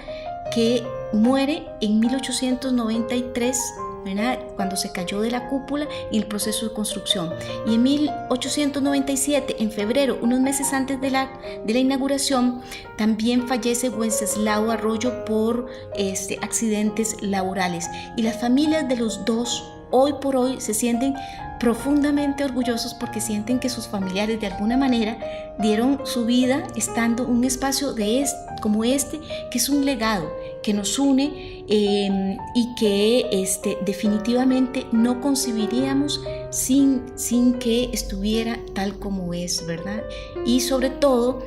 que muere en 1893, ¿verdad? Cuando se cayó de la cúpula en el proceso de construcción, y en 1897, en febrero, unos meses antes de la inauguración, también fallece Wenceslao Arroyo por accidentes laborales, y las familias de los dos hoy por hoy se sienten profundamente orgullosos porque sienten que sus familiares de alguna manera dieron su vida estando en un espacio como este, que es un legado que nos une y que definitivamente no concibiríamos sin que estuviera tal como es, ¿verdad? Y sobre todo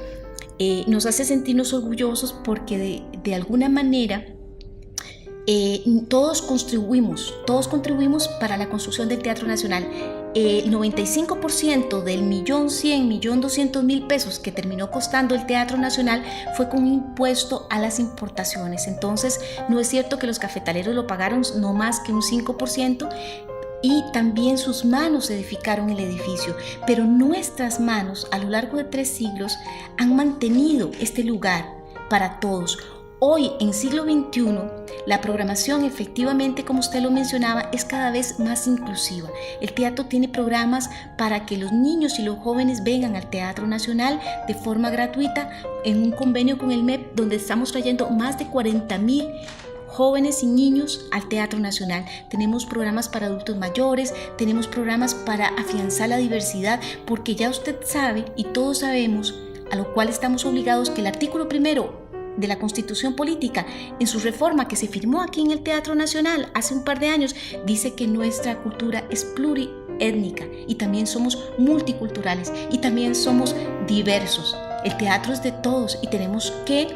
nos hace sentirnos orgullosos porque de alguna manera todos contribuimos para la construcción del Teatro Nacional. El 95% del 1.100.000 pesos que terminó costando el Teatro Nacional fue con un impuesto a las importaciones. Entonces, no es cierto que los cafetaleros lo pagaron no más que un 5%, y también sus manos edificaron el edificio, pero nuestras manos a lo largo de 3 siglos han mantenido este lugar para todos. Hoy, en siglo XXI, la programación, efectivamente, como usted lo mencionaba, es cada vez más inclusiva. El teatro tiene programas para que los niños y los jóvenes vengan al Teatro Nacional de forma gratuita en un convenio con el MEP, donde estamos trayendo más de 40,000 jóvenes y niños al Teatro Nacional. Tenemos programas para adultos mayores, tenemos programas para afianzar la diversidad, porque ya usted sabe y todos sabemos, a lo cual estamos obligados, que el artículo 1 de la Constitución Política, en su reforma que se firmó aquí en el Teatro Nacional hace un par de años, dice que nuestra cultura es pluriétnica y también somos multiculturales y también somos diversos. El teatro es de todos y tenemos que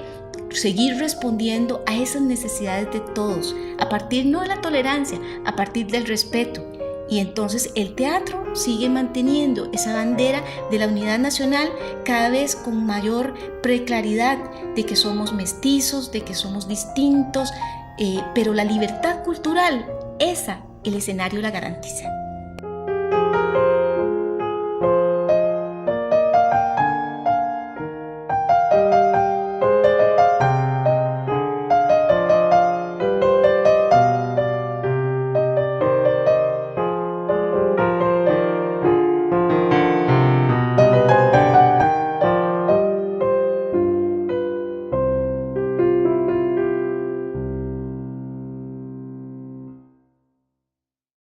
seguir respondiendo a esas necesidades de todos, a partir no de la tolerancia, a partir del respeto. Y entonces el teatro sigue manteniendo esa bandera de la unidad nacional cada vez con mayor preclaridad de que somos mestizos, de que somos distintos, pero la libertad cultural, el escenario la garantiza.